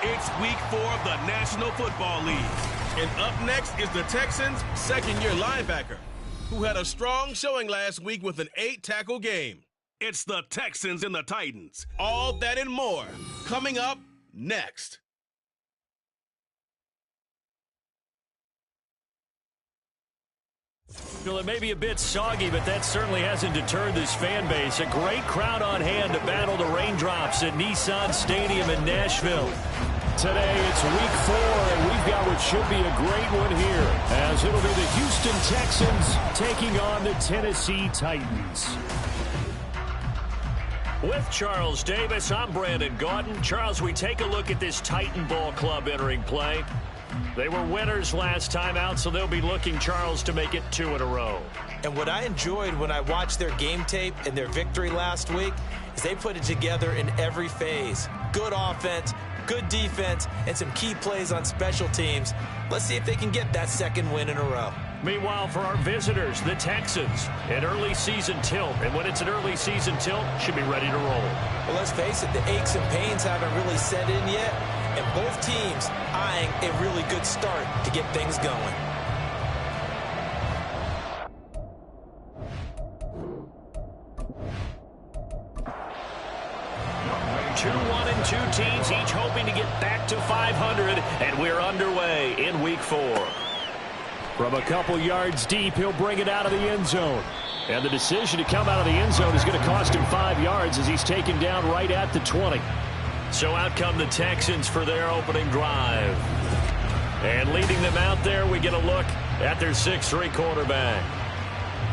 It's week 4 of the National Football League. And up next is the Texans' second-year linebacker, who had a strong showing last week with an 8-tackle game. It's the Texans and the Titans. All that and more coming up next. Well, it may be a bit soggy, but that certainly hasn't deterred this fan base. A great crowd on hand to battle the raindrops at Nissan Stadium in Nashville. Today, it's week 4, and we've got what should be a great one here, as it'll be the Houston Texans taking on the Tennessee Titans. With Charles Davis, I'm Brandon Gaudin. Charles, we take a look at this Titan Ball Club entering play. They were winners last time out, so they'll be looking, Charles, to make it 2 in a row. And what I enjoyed when I watched their game tape and their victory last week is they put it together in every phase. Good offense, good defense, and some key plays on special teams. Let's see if they can get that second win in a row. Meanwhile, for our visitors, the Texans, an early season tilt. And when it's an early season tilt, should be ready to roll. Well, let's face it, the aches and pains haven't really set in yet. And both teams eyeing a really good start to get things going. Two 1-2 teams, each hoping to get back to 500, and we're underway in week 4. From a couple yards deep, he'll bring it out of the end zone. And the decision to come out of the end zone is going to cost him 5 yards as he's taken down right at the 20. So out come the Texans for their opening drive. And leading them out there, we get a look at their 6'3" quarterback.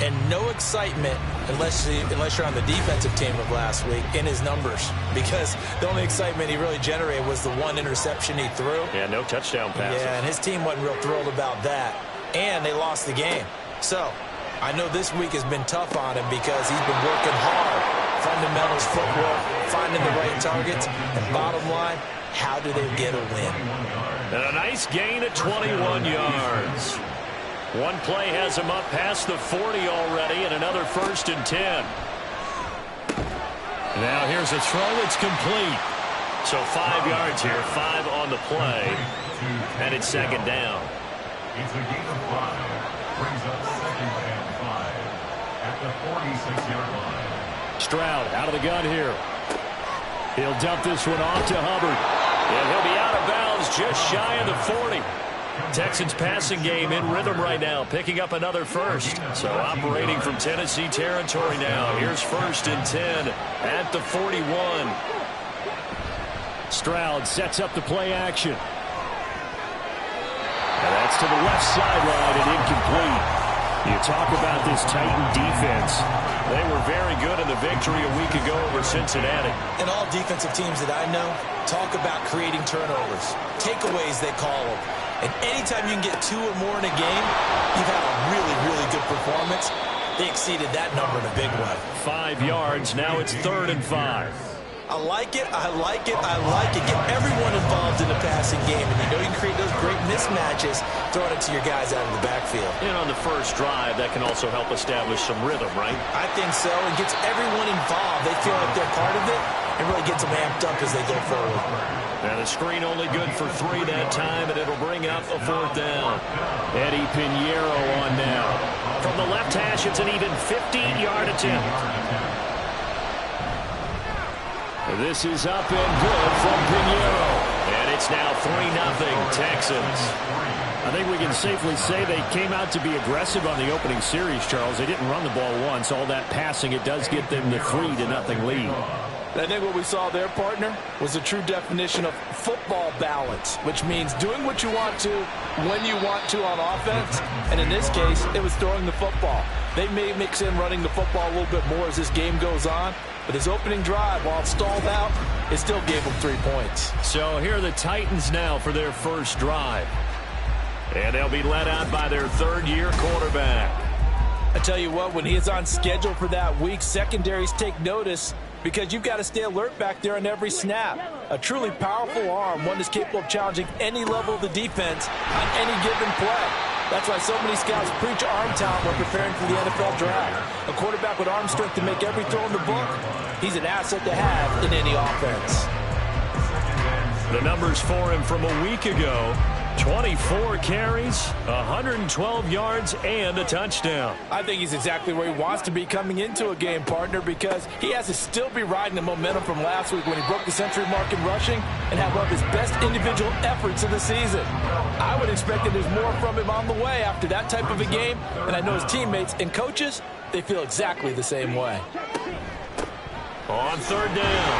And no excitement unless you're on the defensive team of last week in his numbers. Because the only excitement he really generated was the one interception he threw. Yeah, no touchdown passes. Yeah, and his team wasn't real thrilled about that. And they lost the game. So I know this week has been tough on him because he's been working hard. Fundamentals, footwork, finding the right targets. And bottom line, how do they get a win? And a nice gain at 21 yards. One play has him up past the 40 already, and another 1st and 10. Now here's a throw that's complete. So 5 yards here, 5 on the play, and it's second down. It's a gain of 5. Brings up 2nd and 5 at the 46-yard line. Stroud out of the gun here. He'll dump this one off to Hubbard. And he'll be out of bounds just shy of the 40. Texans passing game in rhythm right now, picking up another first. So operating from Tennessee territory now. Here's 1st and 10 at the 41. Stroud sets up the play action. And that's to the left sideline and incomplete. You talk about this Titan defense. They were very good in the victory a week ago over Cincinnati. And all defensive teams that I know talk about creating turnovers. Takeaways, they call them. And anytime you can get 2 or more in a game, you've had a really, really good performance. They exceeded that number in a big way. 5 yards. Now it's 3rd and 5. I like it, I like it, I like it. Get everyone involved in the passing game. And you know you can create those great mismatches throwing it to your guys out of the backfield. And on the first drive, that can also help establish some rhythm, right? I think so. It gets everyone involved. They feel like they're part of it and really gets them amped up as they go forward. And the screen only good for 3 that time, and it'll bring up a 4th down. Eddie Pinheiro on now. From the left hash, it's an even 15-yard attempt. This is up and good from Pinheiro. And it's now 3-0 Texans. I think we can safely say they came out to be aggressive on the opening series, Charles. They didn't run the ball once. All that passing, it does get them the 3-0 lead. I think what we saw there, partner, was a true definition of football balance, which means doing what you want to when you want to on offense. And in this case, it was throwing the football. They may mix in running the football a little bit more as this game goes on. But his opening drive, while stalled out, it still gave him 3 points. So here are the Titans now for their first drive. And they'll be led out by their 3rd-year quarterback. I tell you what, when he is on schedule for that week, secondaries take notice because you've got to stay alert back there on every snap. A truly powerful arm, one that's capable of challenging any level of the defense on any given play. That's why so many scouts preach arm talent when preparing for the NFL draft. A quarterback with arm strength to make every throw in the book, he's an asset to have in any offense. The numbers for him from a week ago: 24 carries, 112 yards, and a touchdown. I think he's exactly where he wants to be coming into a game, partner, because he has to still be riding the momentum from last week when he broke the century mark in rushing and had one of his best individual efforts of the season. I would expect that there's more from him on the way after that type of a game, and I know his teammates and coaches, they feel exactly the same way. On third down,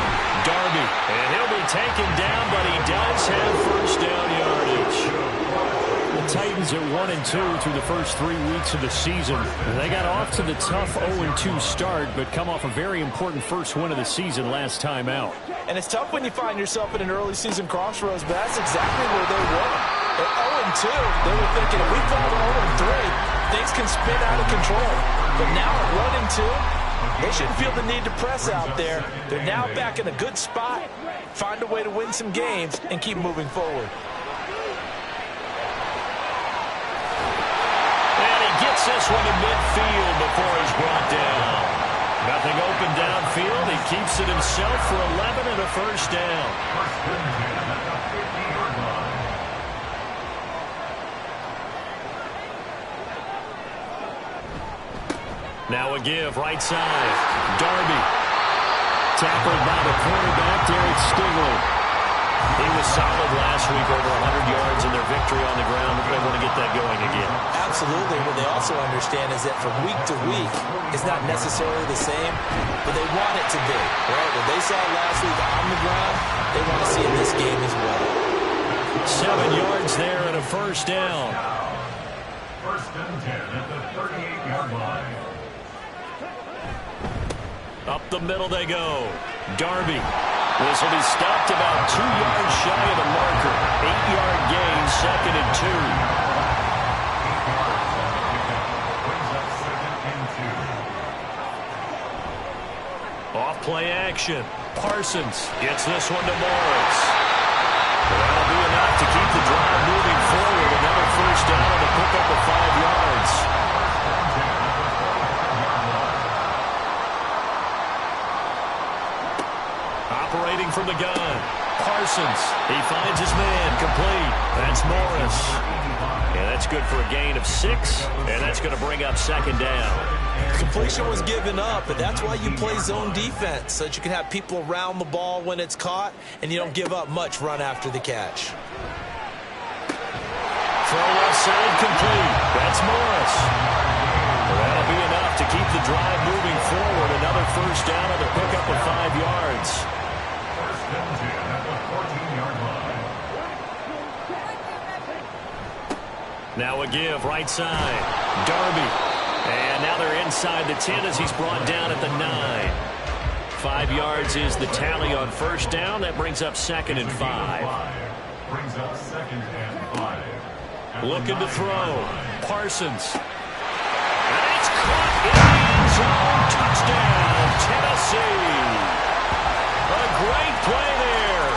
Darby, and he'll be taken down, but he does have first down yardage. The Titans are 1-2 through the first 3 weeks of the season. They got off to the tough 0-2 start, but come off a very important first win of the season last time out. And it's tough when you find yourself in an early season crossroads, but that's exactly where they were. At 0-2, they were thinking if we fall to 0-3, things can spin out of control. But now at 1-2, they shouldn't feel the need to press out there. They're now back in a good spot, find a way to win some games, and keep moving forward. And he gets this one to midfield before he's brought down. Nothing open downfield. He keeps it himself for 11 and a first down. Now a give, right side. Darby. Tackled by the quarterback, Derek Stingley. He was solid last week, over 100 yards in their victory on the ground. They want to get that going again. Absolutely. What they also understand is that from week to week, it's not necessarily the same, but they want it to be. Right? What they saw last week on the ground, they want to see in this game as well. 7 yards there and a first down. First and 10 at the 38-yard line. Up the middle they go. Darby. This will be stopped about 2 yards shy of the marker. 8-yard gain, second and 2. Off play action. Parsons gets this one to Morris. That'll be enough to keep the drive moving forward. Another first down to pick up the 5 yards. Operating from the gun. Parsons. He finds his man. Complete. That's Morris. Yeah, that's good for a gain of 6, and that's going to bring up second down. Completion was given up, but that's why you play zone defense, so that you can have people around the ball when it's caught, and you don't give up much run after the catch. Throw left side complete. That's Morris. That'll be enough to keep the drive moving forward. Another first down and to pick up the 5 yards. First and 10 at the 14-yard line. Now a give, right side. Darby. And now they're inside the 10 as he's brought down at the 9. 5 yards is the tally on first down. That brings up second and 5. Brings up second and 5. Looking to throw. Parsons. And it's caught in the end zone. Touchdown, Tennessee. A great play there.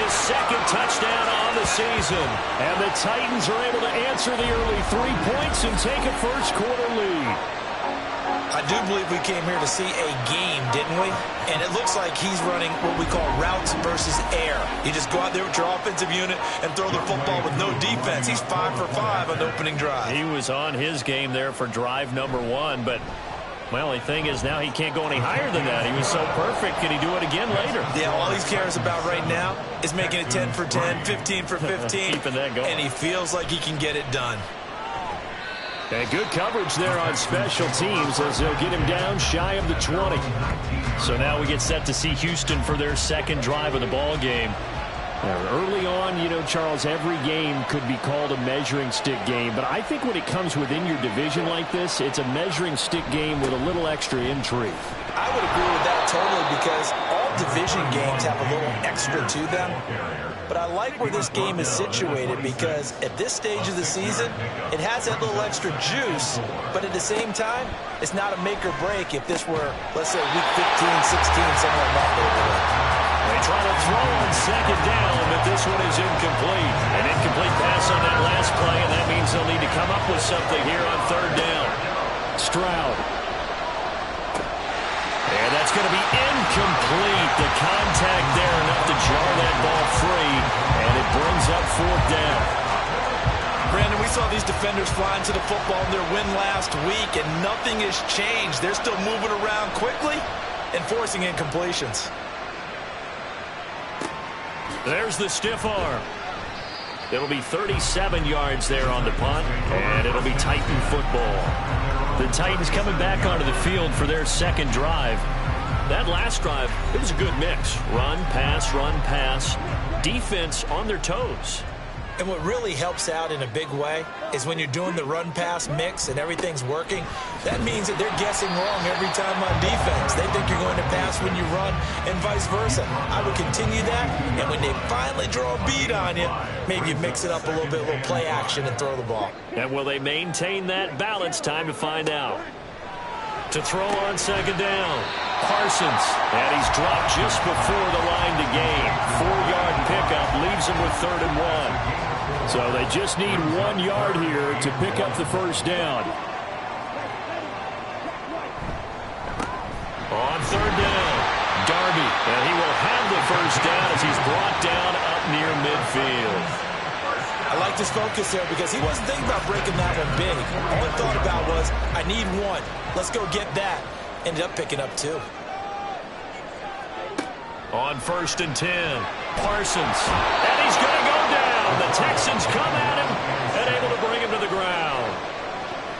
His second touchdown on the season. And the Titans are able to answer the early 3 points and take a first-quarter lead. I do believe we came here to see a game, didn't we? And it looks like he's running what we call routes versus air. You just go out there with your offensive unit and throw the football with no defense. He's 5 for 5 on the opening drive. He was on his game there for drive number 1, but well, the thing is now he can't go any higher than that. He was so perfect. Can he do it again later? Yeah, all he cares about right now is making it 10 for 10, 15 for 15. Keeping that going. And he feels like he can get it done. And good coverage there on special teams as they'll get him down shy of the 20. So now we get set to see Houston for their second drive of the ball game. Early on, you know, Charles, every game could be called a measuring stick game. But I think when it comes within your division like this, it's a measuring stick game with a little extra intrigue. I would agree with that totally because all division games have a little extra to them. But I like where this game is situated because at this stage of the season, it has that little extra juice. But at the same time, it's not a make or break if this were, let's say, week 15, 16, something like that. They try to throw on second down, but this one is incomplete. An incomplete pass on that last play, and that means they'll need to come up with something here on third down. Stroud. And that's going to be incomplete. The contact there enough to jar that ball free. Steelers defenders flying to the football in their win last week, and nothing has changed. They're still moving around quickly and forcing incompletions. There's the stiff arm. It'll be 37 yards there on the punt, and it'll be Titan football. The Titans coming back onto the field for their second drive. That last drive, it was a good mix. Run, pass, defense on their toes. And what really helps out in a big way is when you're doing the run-pass mix and everything's working, that means that they're guessing wrong every time on defense. They think you're going to pass when you run and vice versa. I would continue that, and when they finally draw a bead on you, maybe you mix it up a little bit, a little play action, and throw the ball. And will they maintain that balance? Time to find out. To throw on second down, Parsons, and he's dropped just before the line to gain. 4-yard pickup leaves him with 3rd and 1. So they just need 1 yard here to pick up the first down. On 3rd down, Darby, and he will have the first down as he's brought down up near midfield. I like his focus there because he wasn't thinking about breaking that one big. All he thought about was, I need 1. Let's go get that. Ended up picking up 2. On 1st and 10, Parsons, and he's going to go down. The Texans come at him and able to bring him to the ground.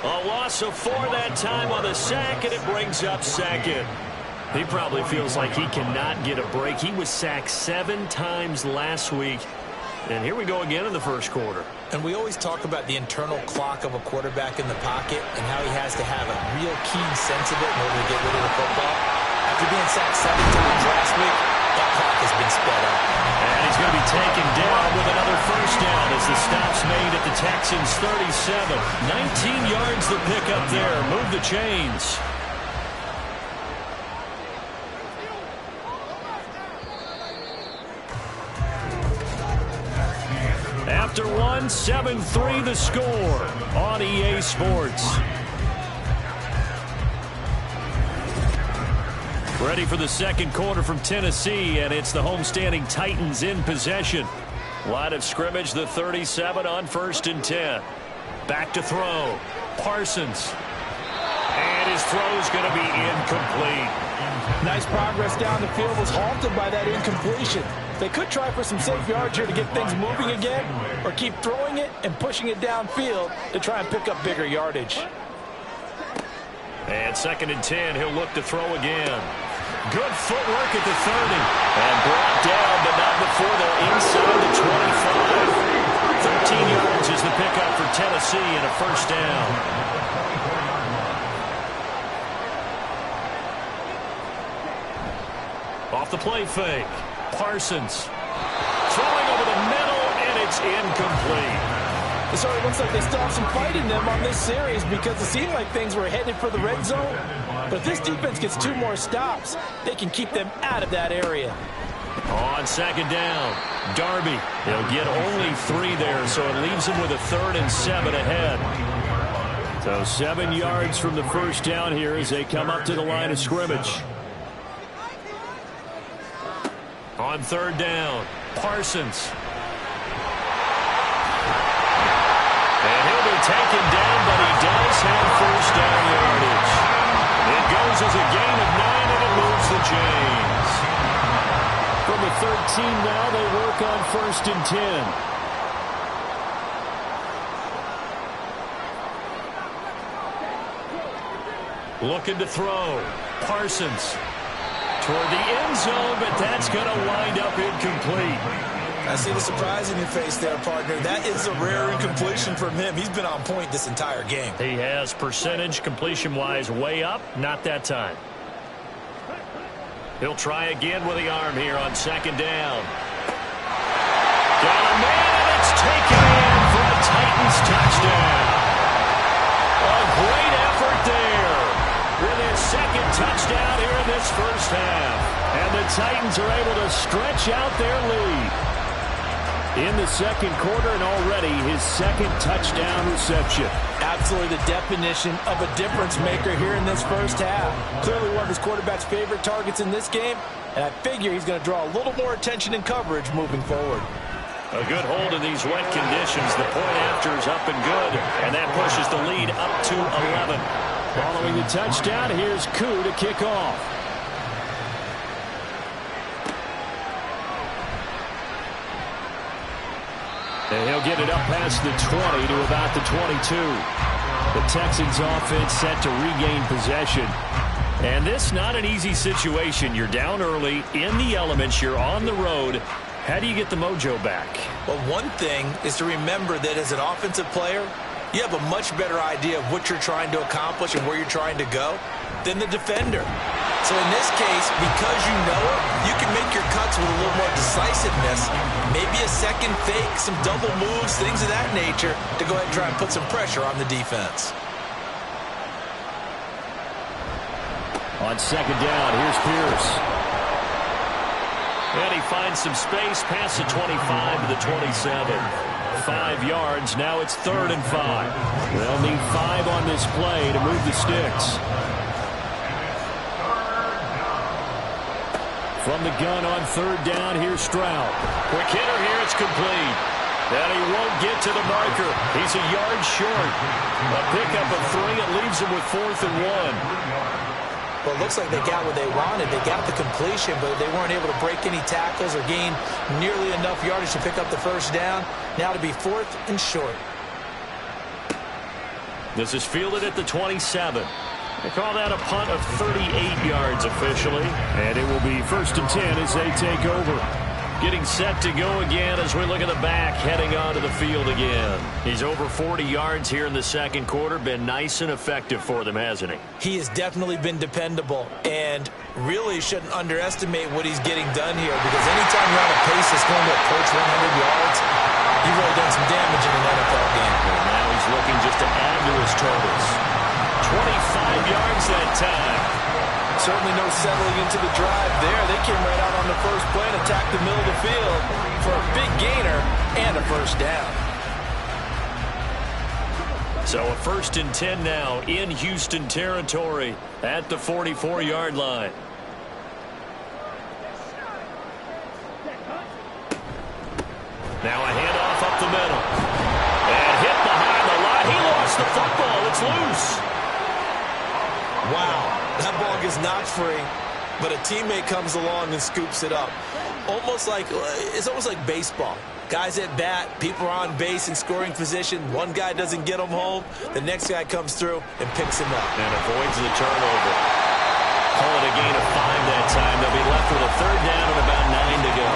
A loss of 4 that time on the sack, and it brings up 2nd. He probably feels like he cannot get a break. He was sacked 7 times last week. And here we go again in the first quarter. And we always talk about the internal clock of a quarterback in the pocket and how he has to have a real keen sense of it in order to get rid of the football. After being sacked 7 times last week, that clock has been sped up. And he's going to be taken down with another first down as the stop's made at the Texans' 37. 19 yards to pick up there. Move the chains. After 1, 7-3 the score on EA Sports. Ready for the second quarter from Tennessee, and it's the homestanding Titans in possession. Line of scrimmage, the 37 on 1st and 10. Back to throw. Parsons. And his throw's going to be incomplete. Nice progress down the field was halted by that incompletion. They could try for some safe yards here to get things moving again, or keep throwing it and pushing it downfield to try and pick up bigger yardage. And 2nd and 10, he'll look to throw again. Good footwork at the 30. And brought down, but not before they're inside the 25. 13 yards is the pickup for Tennessee and a first down. Off the play fake. Parsons throwing over the middle, and it's incomplete. It sort of looks like they still have some fight in them on this series because it seemed like things were headed for the red zone. But if this defense gets 2 more stops, they can keep them out of that area. On 2nd down, Darby. He'll get only 3 there, so it leaves him with a 3rd and 7 ahead. So 7 yards from the first down here as they come up to the line of scrimmage. On 3rd down, Parsons. And he'll be taken down, but he does have first down yardage. It goes as a gain of 9, and it moves the chains. From the 13 now, they work on 1st and 10. Looking to throw. Parsons. Toward the end zone, but that's going to wind up incomplete. I see the surprise in your face there, partner. That is a rare incompletion from him. He's been on point this entire game. He has percentage completion-wise way up. Not that time. He'll try again with the arm here on 2nd down. Got a man, and it's taken in for a Titans touchdown. A great effort there. With his 2nd touchdown here in this first half. And the Titans are able to stretch out their lead. In the second quarter, and already his 2nd touchdown reception. Absolutely the definition of a difference maker here in this first half. Clearly one of his quarterback's favorite targets in this game, and I figure he's going to draw a little more attention and coverage moving forward. A good hold in these wet conditions. The point after is up and good, and that pushes the lead up to 11. Following the touchdown, here's Koo to kick off. And he'll get it up past the 20 to about the 22. The Texans offense set to regain possession. And this not an easy situation. You're down early, in the elements, you're on the road. How do you get the mojo back? Well, one thing is to remember that as an offensive player, you have a much better idea of what you're trying to accomplish and where you're trying to go than the defender. So in this case, because you know it, you can make your cuts with a little more decisiveness, maybe a second fake, some double moves, things of that nature, to go ahead and try and put some pressure on the defense. On second down, here's Pierce. And he finds some space past the 25 to the 27. 5 yards. Now it's 3rd and 5. They'll need 5 on this play to move the sticks. From the gun on 3rd down, here's Stroud. Quick hitter here, it's complete. And he won't get to the marker. He's a yard short. A pickup of 3. It leaves him with 4th and 1. Well, it looks like they got what they wanted. They got the completion, but they weren't able to break any tackles or gain nearly enough yardage to pick up the first down. Now to be 4th and short. This is fielded at the 27. They call that a punt of 38 yards officially. And it will be 1st and 10 as they take over. Getting set to go again as we look at the back, heading onto the field again. He's over 40 yards here in the second quarter. Been nice and effective for them, hasn't he? He has definitely been dependable, and really shouldn't underestimate what he's getting done here, because anytime you're on a pace that's going to approach 100 yards, you've really done some damage in an NFL game. And now he's looking just to add to his totals. 25 yards that time. Certainly no settling into the drive there. They came right out on the first play and attacked the middle of the field for a big gainer and a first down. So a 1st and 10 now in Houston territory at the 44-yard line. Now a handoff up the middle. And hit behind the line. He lost the football. It's loose. Wow. That ball gets knocked free, but a teammate comes along and scoops it up. It's almost like baseball. Guys at bat, people are on base in scoring position. One guy doesn't get him home. The next guy comes through and picks him up. And avoids the turnover. Call it a gain of 5 that time. They'll be left with a 3rd down and about 9 to go.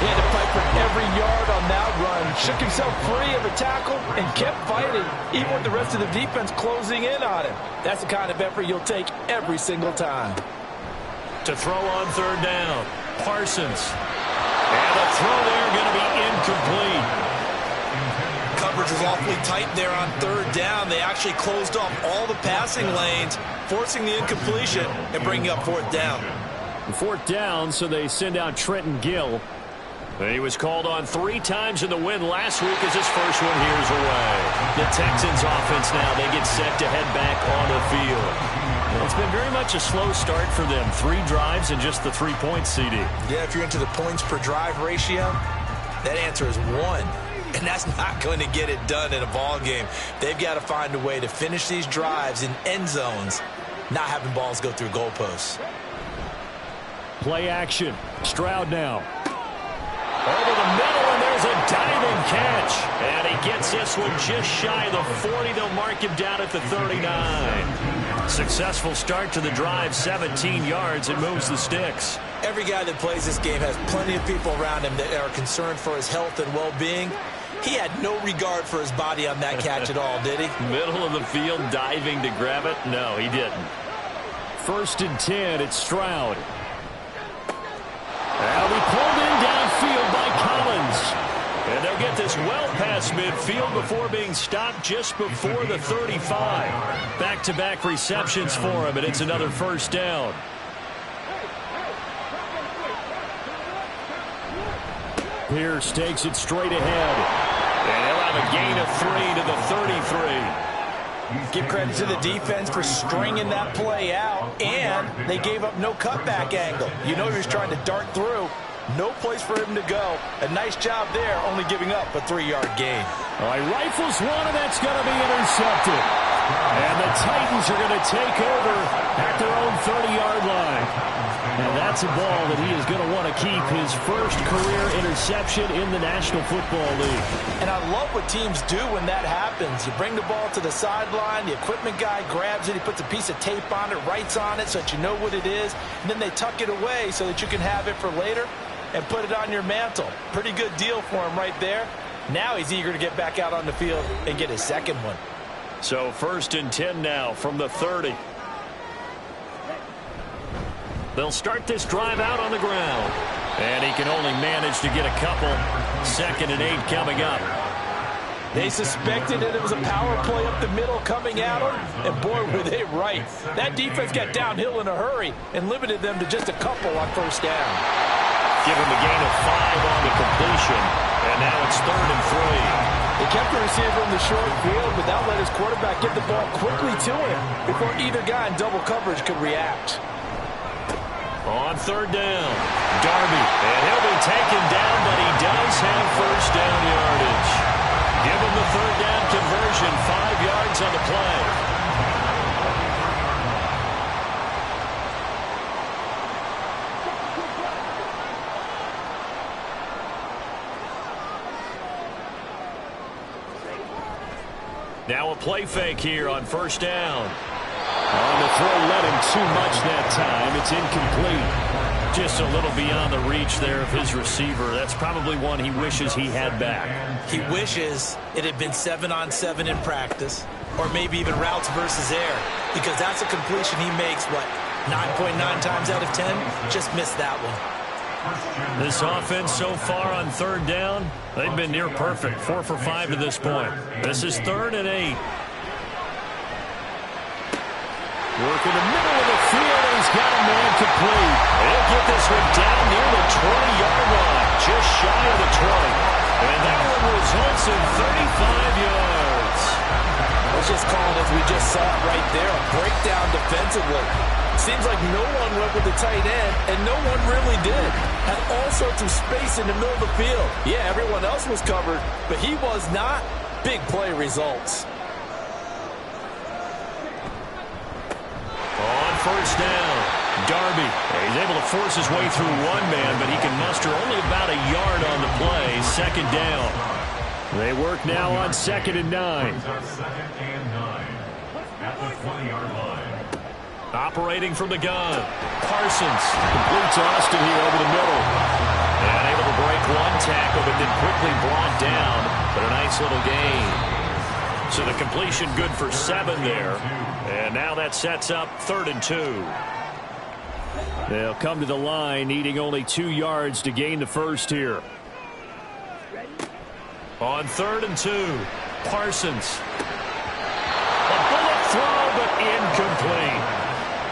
He had to fight for every yard on that run. Shook himself free of a tackle and kept fighting, even with the rest of the defense closing in on him. That's the kind of effort you'll take every single time. To throw on 3rd down, Parsons. And the throw there going to be incomplete. Coverage was awfully tight there on 3rd down. They actually closed off all the passing lanes, forcing the incompletion and bringing up 4th down. 4th down, so they send out Trenton Gill. He was called on 3 times in the win last week as his first one here's away. The Texans offense now, they get set to head back on the field. It's been very much a slow start for them. 3 drives and just the 3 points, CD. Yeah, if you're into the points per drive ratio, that answer is 1. And that's not going to get it done in a ball game. They've got to find a way to finish these drives in end zones, not having balls go through goalposts. Play action. Stroud now. Over the middle, and there's a diving catch. And he gets this one just shy of the 40. They'll mark him down at the 39. Successful start to the drive, 17 yards. It moves the sticks. Every guy that plays this game has plenty of people around him that are concerned for his health and well-being. He had no regard for his body on that catch at all, did he? Middle of the field, diving to grab it? No, he didn't. 1st and 10, it's Stroud. Now we pulled in downfield by Collins. And they'll get this well past midfield before being stopped just before the 35. Back-to-back receptions for him, and it's another 1st down. Pierce takes it straight ahead. And he'll have a gain of 3 to the 33. Give credit to the defense for stringing that play out, and they gave up no cutback angle. You know he was trying to dart through, No place for him to go. A nice job there, only giving up a 3-yard gain. All right, rifles one, and that's going to be intercepted. And the Titans are going to take over at their own 30-yard line. And that's a ball that he is going to want to keep, his first career interception in the National Football League. And I love what teams do when that happens. You bring the ball to the sideline, the equipment guy grabs it, he puts a piece of tape on it, writes on it so that you know what it is, and then they tuck it away so that you can have it for later and put it on your mantle. Pretty good deal for him right there. Now he's eager to get back out on the field and get his second one. So 1st and 10 now from the 30. They'll start this drive out on the ground. And he can only manage to get a couple. 2nd and 8 coming up. They suspected that it was a power play up the middle coming at them, and boy, were they right. That defense got downhill in a hurry and limited them to just a couple on 1st down. Give him a gain of 5 on the completion, and now it's 3rd and 3. They kept the receiver in the short field, but that let his quarterback get the ball quickly to him before either guy in double coverage could react. On 3rd down, Darby, and he'll be taken down, but he does have 1st down yardage. Give him the 3rd down conversion, 5 yards on the play. Now a play fake here on 1st down. On the throw, led him too much that time. It's incomplete. Just a little beyond the reach there of his receiver. That's probably one he wishes he had back. He wishes it had been 7-on-7 in practice, or maybe even routes versus air, because that's a completion he makes, 9.9 times out of 10? Just missed that one. This offense so far on 3rd down, they've been near perfect. 4 for 5 to this point. This is 3rd and 8. Work in the middle of the field, and he's got a man complete. He'll get this one down near the 20-yard line, just shy of the 20. And that one results in 35 yards. Let's just call it as we just saw it right there, a breakdown defensively. Seems like no one went with the tight end, and no one really did. Had all sorts of space in the middle of the field. Yeah, everyone else was covered, but he was not. Big play results. On 1st down, Darby. He's able to force his way through one man, but he can muster only about a yard on the play. 2nd down. They work now on 2nd and 9. 2nd and 9 at the 20-yard line. Operating from the gun. Parsons completes Austin here over the middle. And able to break one tackle, but then quickly brought down. But a nice little gain. So the completion good for 7 there. And now that sets up 3rd and 2. They'll come to the line, needing only 2 yards to gain the first here. On 3rd and 2, Parsons. A bullet throw, but incomplete.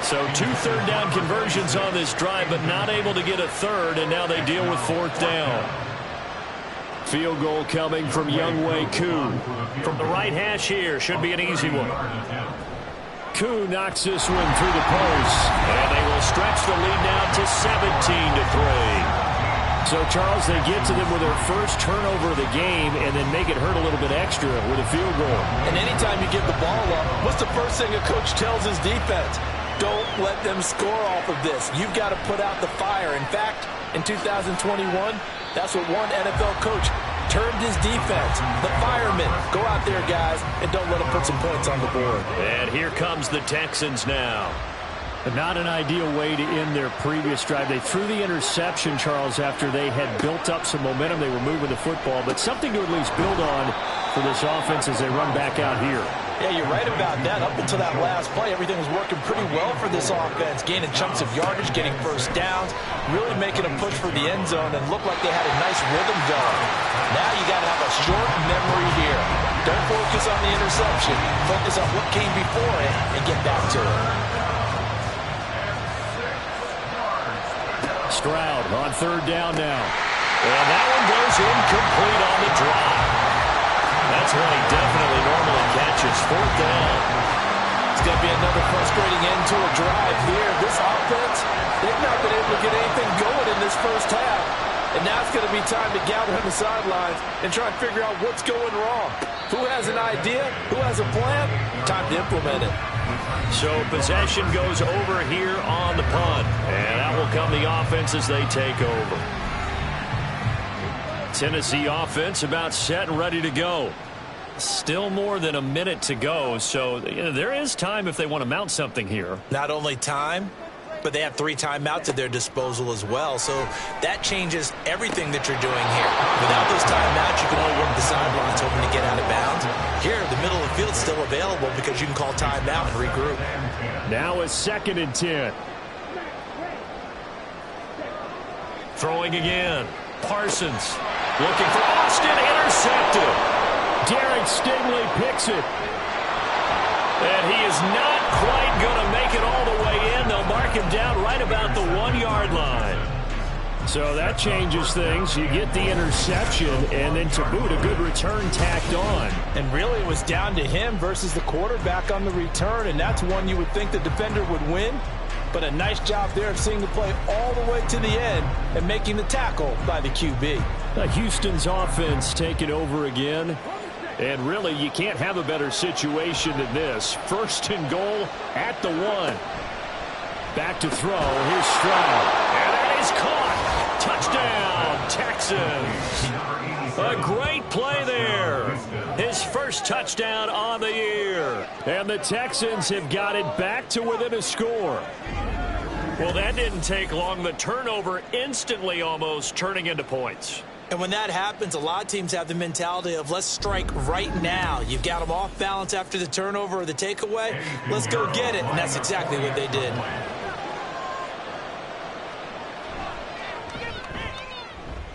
So 2 3rd down conversions on this drive, but not able to get a 3rd, and now they deal with 4th down. Field goal coming from Younghoe Koo. From the right hash here, should be an easy one. Koo knocks this one through the post, and they will stretch the lead now to 17-3. So, Charles, they get to them with their first turnover of the game and then make it hurt a little bit extra with a field goal. And anytime you give the ball up, what's the first thing a coach tells his defense? Don't let them score off of this. You've got to put out the fire. In fact, in 2021, that's what one NFL coach termed his defense. The firemen. Go out there, guys, and don't let them put some points on the board. And here comes the Texans now. But not an ideal way to end their previous drive. They threw the interception, Charles, after they had built up some momentum. They were moving the football, but something to at least build on for this offense as they run back out here. Yeah, you're right about that. Up until that last play, everything was working pretty well for this offense. Gaining chunks of yardage, getting first downs, really making a push for the end zone, and looked like they had a nice rhythm going. Now you got to have a short memory here. Don't focus on the interception. Focus on what came before it and get back to it. Stroud on 3rd down now. And that one goes incomplete on the drop. That's one he definitely normally catches. 4th down. It's going to be another frustrating end to a drive here. This offense, they've not been able to get anything going in this first half. And now it's going to be time to gather on the sidelines and try and figure out what's going wrong. Who has an idea? Who has a plan? Time to implement it. So possession goes over here on the punt. And that will come the offense as they take over. Tennessee offense about set and ready to go. Still more than a minute to go, so there is time if they want to mount something here. Not only time, but they have 3 timeouts at their disposal as well, so that changes everything that you're doing here. Without those timeouts, you can only work the sidelines hoping to get out of bounds. Here, the middle of the field is still available because you can call timeout and regroup. Now it's 2nd and 10. Throwing again. Parsons looking for Austin, intercepted. Derek Stingley picks it. And he is not quite going to make it all the way in. They'll mark him down right about the 1-yard line. So that changes things. You get the interception, and then to boot, a good return tacked on. And really it was down to him versus the quarterback on the return, and that's one you would think the defender would win. But a nice job there of seeing the play all the way to the end and making the tackle by the QB. Houston's offense taking over again. And really, you can't have a better situation than this. 1st and goal at the 1. Back to throw. Here's Stroud. And that is caught. Touchdown, Texans. A great play there. His first touchdown on the year. And the Texans have got it back to within a score. Well, that didn't take long. The turnover instantly almost turning into points. And when that happens, a lot of teams have the mentality of let's strike right now. You've got them off balance after the turnover or the takeaway. Let's go get it. And that's exactly what they did.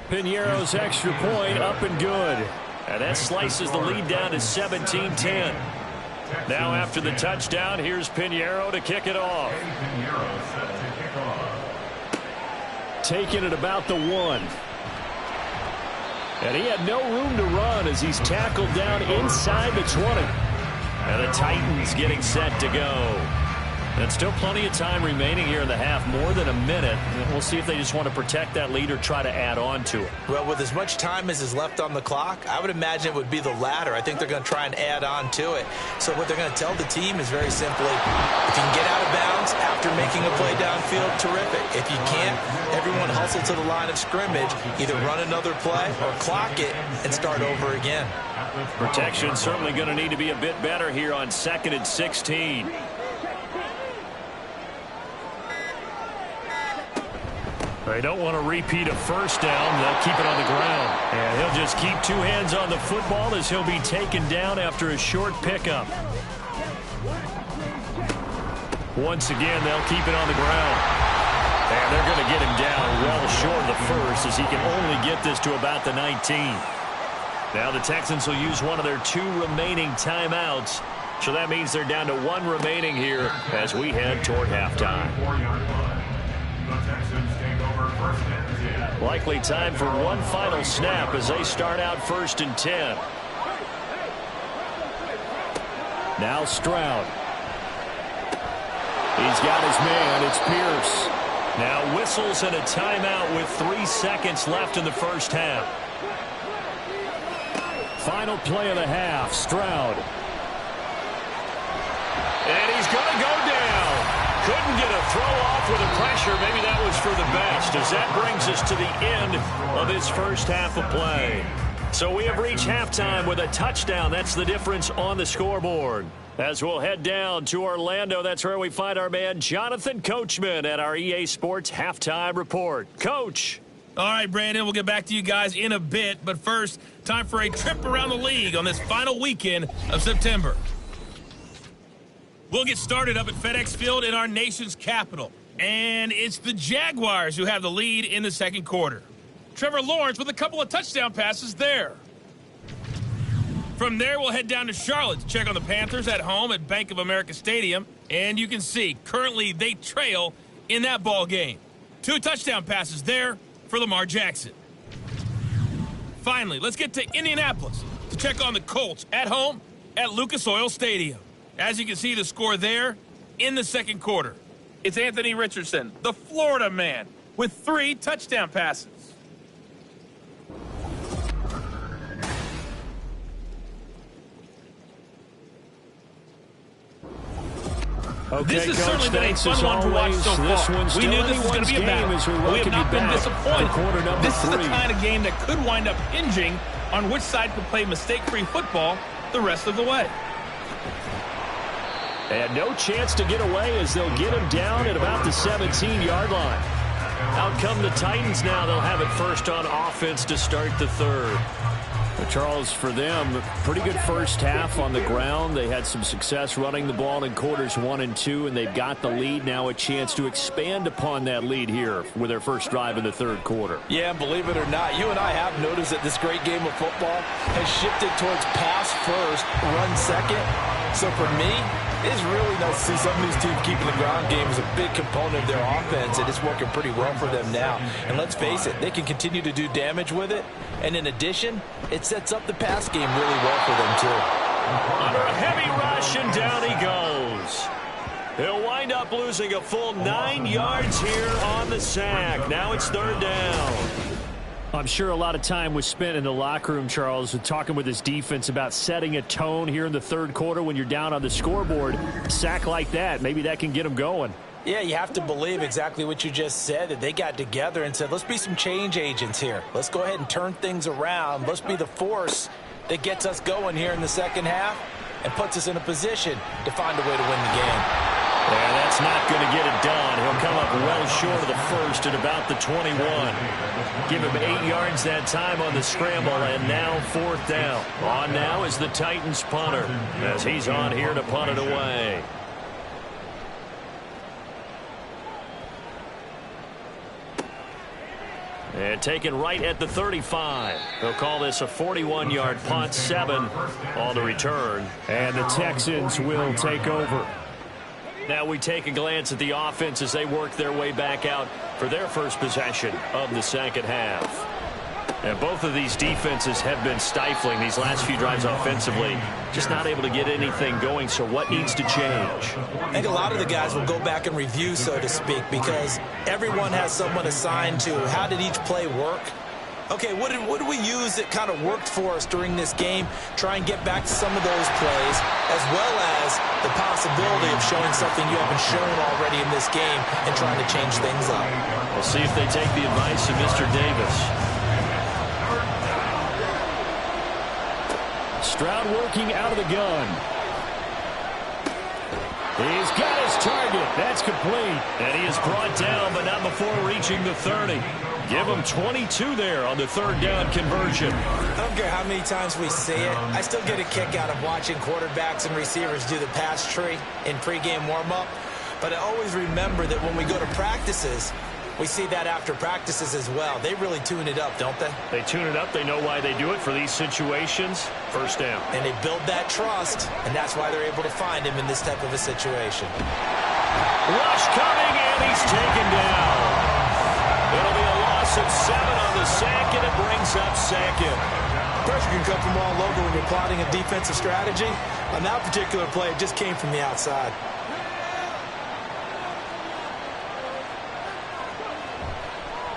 Piñeiro's extra point up and good. And that slices the lead down to 17-10. Now after the touchdown, here's Piñeiro to kick it off. Taking it about the 1. And he had no room to run as he's tackled down inside the 20. And the Titans getting set to go. And still plenty of time remaining here in the half, more than a minute. And we'll see if they just want to protect that lead or try to add on to it. Well, with as much time as is left on the clock, I would imagine it would be the latter. I think they're going to try and add on to it. So what they're going to tell the team is very simply, if you can get out of bounds after making a play downfield, terrific. If you can't, everyone hustle to the line of scrimmage, either run another play or clock it and start over again. Protection certainly going to need to be a bit better here on 2nd and 16. They don't want to repeat a first down. They'll keep it on the ground. And he'll just keep 2 hands on the football as he'll be taken down after a short pickup. Once again, they'll keep it on the ground. And they're going to get him down well short of the first as he can only get this to about the 19. Now the Texans will use one of their 2 remaining timeouts. So that means they're down to 1 remaining here as we head toward halftime. Likely time for one final snap as they start out 1st and 10. Now Stroud. He's got his man. It's Pierce. Now whistles and a timeout with 3 seconds left in the first half. Final play of the half. Stroud. And he's going to go down. Couldn't get a throw off with the pressure. Maybe that was for the best, as that brings us to the end of this first half of play. So we have reached halftime with a touchdown. That's the difference on the scoreboard. As we'll head down to Orlando, that's where we find our man Jonathan Coachman at our EA Sports Halftime Report. Coach. All right, Brandon, we'll get back to you guys in a bit. But first, time for a trip around the league on this final weekend of September. We'll get started up at FedEx Field in our nation's capital. And it's the Jaguars who have the lead in the second quarter. Trevor Lawrence with a couple of touchdown passes there. From there, we'll head down to Charlotte to check on the Panthers at home at Bank of America Stadium. And you can see, currently they trail in that ball game. 2 touchdown passes there for Lamar Jackson. Finally, let's get to Indianapolis to check on the Colts at home at Lucas Oil Stadium. As you can see, the score there in the second quarter. It's Anthony Richardson, the Florida man, with 3 touchdown passes. Okay, this has Coach, certainly been a fun one to watch so far. We knew this was going to be a battle. We have not been disappointed. This is the kind of game that could wind up hinging on which side could play mistake-free football the rest of the way. And no chance to get away as they'll get him down at about the 17-yard line. Out come the Titans now. They'll have it first on offense to start the third. But Charles, for them, pretty good first half on the ground. They had some success running the ball in quarters 1 and 2, and they've got the lead. Now a chance to expand upon that lead here with their first drive in the third quarter. Yeah, and believe it or not, you and I have noticed that this great game of football has shifted towards pass first, run second. So for me, it's really nice to see some of these teams keeping the ground game as a big component of their offense, and it's working pretty well for them now. And let's face it, they can continue to do damage with it. And in addition, it sets up the pass game really well for them, too. Under a heavy rush, and down he goes. He'll wind up losing a full 9 yards here on the sack. Now it's third down. I'm sure a lot of time was spent in the locker room, Charles, talking with his defense about setting a tone here in the third quarter when you're down on the scoreboard. A sack like that, maybe that can get them going. Yeah, you have to believe exactly what you just said, that they got together and said, let's be some change agents here. Let's go ahead and turn things around. Let's be the force that gets us going here in the second half and puts us in a position to find a way to win the game. Yeah, that's not going to get it done. He'll come up well short of the first at about the 21. Give him 8 yards that time on the scramble, and now fourth down. On now is the Titans punter as he's on here to punt it away. And taken right at the 35. They'll call this a 41-yard punt, 7 on the return. And the Texans will take over. Now we take a glance at the offense as they work their way back out for their first possession of the second half. And both of these defenses have been stifling these last few drives offensively. Just not able to get anything going, so what needs to change? I think a lot of the guys will go back and review, so to speak, because everyone has someone assigned to how did each play work. Okay, what did we use that kind of worked for us during this game? Try and get back to some of those plays, as well as the possibility of showing something you haven't shown already in this game and trying to change things up. We'll see if they take the advice of Mr. Davis. Stroud working out of the gun. He's got his target. That's complete. And he is brought down, but not before reaching the 30. Give him 22 there on the third down conversion. I don't care how many times we see it. I still get a kick out of watching quarterbacks and receivers do the pass tree in pregame warm-up. But I always remember that when we go to practices, we see that after practices as well. They really tune it up, don't they? They tune it up. They know why they do it for these situations. First down. And they build that trust, and that's why they're able to find him in this type of a situation. Rush coming, and he's taken down. It'll be a loss of 7 on the sack, and it brings up second. Pressure can come from all over when you're plotting a defensive strategy. On that particular play, it just came from the outside.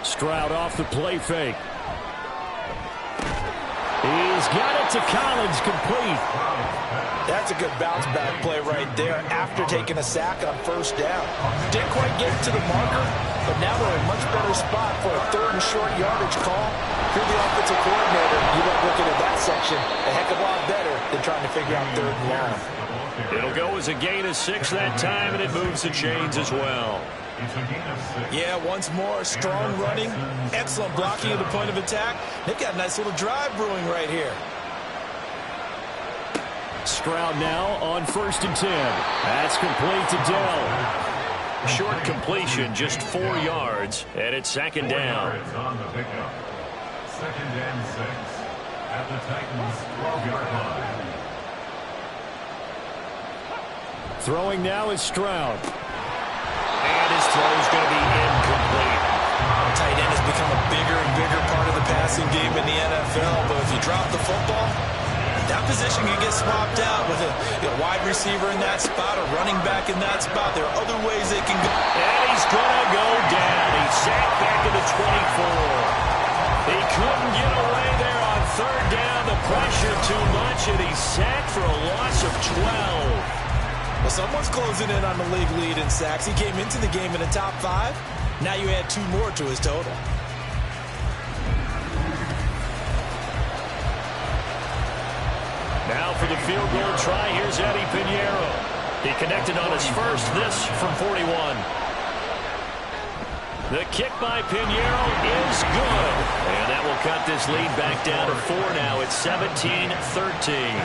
Stroud off the play fake. He's got it to Collins, complete. That's a good bounce-back play right there after taking a sack on first down. Didn't quite get to the marker, but now they're in a much better spot for a third and short yardage call. If you're the offensive coordinator, you might look at that section a heck of a lot better than trying to figure out third and long. It'll go as a gain of 6 that time, and it moves the chains as well. Yeah, once more, strong running, excellent blocking at the point of attack. They've got a nice little drive brewing right here. Stroud now on 1st and 10. That's complete to Dell. Short completion, just 4 yards, and it's second down. On the pickup. 2nd and 6 at the Titans 12-yard line. Throwing now is Stroud. And his throw is going to be incomplete. Tight end has become a bigger and bigger part of the passing game in the NFL, but if you drop the football, That position can get swapped out with a wide receiver in that spot, a running back in that spot. There are other ways they can go. And he's going to go down. He's sacked back to the 24. He couldn't get away there on third down. The pressure too much, and he's sacked for a loss of 12. Well, someone's closing in on the league lead in sacks. He came into the game in the top 5. Now you add 2 more to his total. Now for the field goal try, here's Eddie Pinheiro. He connected on his first, this from 41. The kick by Pinheiro is good. And that will cut this lead back down to 4 now. It's 17-13.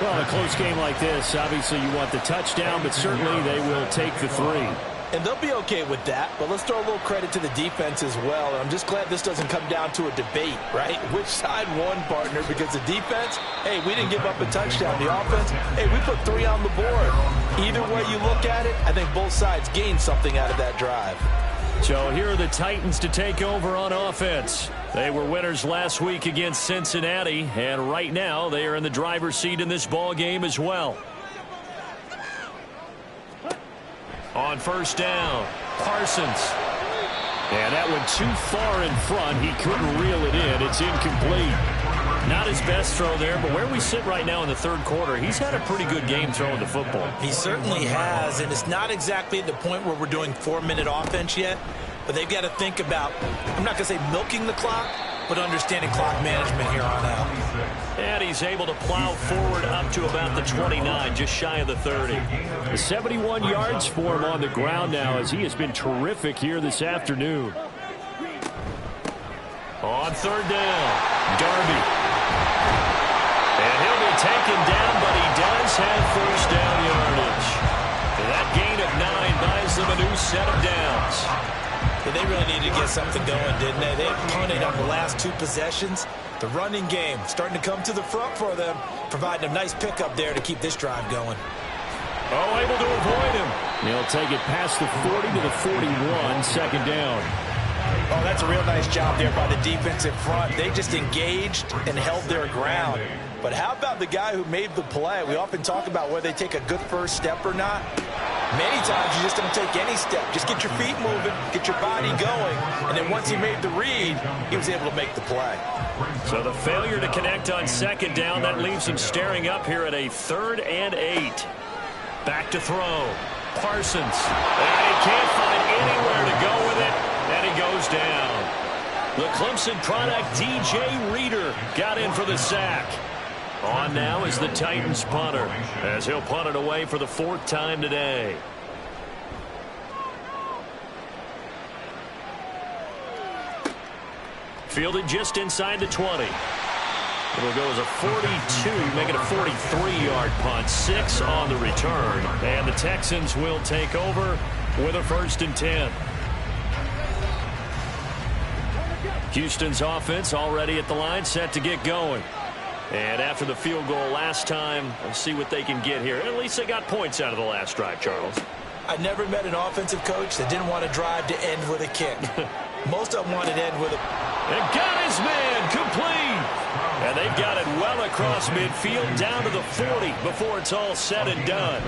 Well, in a close game like this, obviously you want the touchdown, but certainly they will take the 3. And they'll be okay with that, but let's throw a little credit to the defense as well. And I'm just glad this doesn't come down to a debate, right? Which side won, partner? Because the defense, hey, we didn't give up a touchdown. The offense, hey, we put 3 on the board. Either way you look at it, I think both sides gained something out of that drive. So here are the Titans to take over on offense. They were winners last week against Cincinnati, and right now they are in the driver's seat in this ball game as well. On first down, Parsons. And that went too far in front. He couldn't reel it in. It's incomplete. Not his best throw there, but where we sit right now in the third quarter, he's had a pretty good game throwing the football. He certainly has, and it's not exactly at the point where we're doing 4-minute offense yet, but they've got to think about, I'm not going to say milking the clock, but understanding clock management here on out. And he's able to plow forward up to about the 29, just shy of the 30. 71 yards for him on the ground now, as he has been terrific here this afternoon. On third down, Darby. And he'll be taken down, but he does have first down yardage. That gain of 9 buys them a new set of downs. Yeah, they really needed to get something going, didn't they? They punted on the last 2 possessions. The running game starting to come to the front for them, providing a nice pickup there to keep this drive going. Oh, able to avoid him. He'll take it past the 40 to the 41, second down. Oh, that's a real nice job there by the defensive front. They just engaged and held their ground. But how about the guy who made the play? We often talk about whether they take a good first step or not. Many times you just don't take any step. Just get your feet moving, get your body going. And then once he made the read, he was able to make the play. So the failure to connect on second down, that leaves him staring up here at a 3rd and 8. Back to throw. Parsons. And he can't find anywhere to go with it. And he goes down. The Clemson product, DJ Reader, got in for the sack. On now is the Titans punter, as he'll punt it away for the 4th time today. Fielded just inside the 20. It'll go as a 42, make it a 43-yard punt. 6 on the return. And the Texans will take over with a 1st and 10. Houston's offense already at the line, set to get going. And after the field goal last time, we'll see what they can get here. At least they got points out of the last drive, Charles. I never met an offensive coach that didn't want a drive to end with a kick. Most of them wanted to end with a... And got his man complete. And they've got it well across midfield down to the 40 before it's all said and done.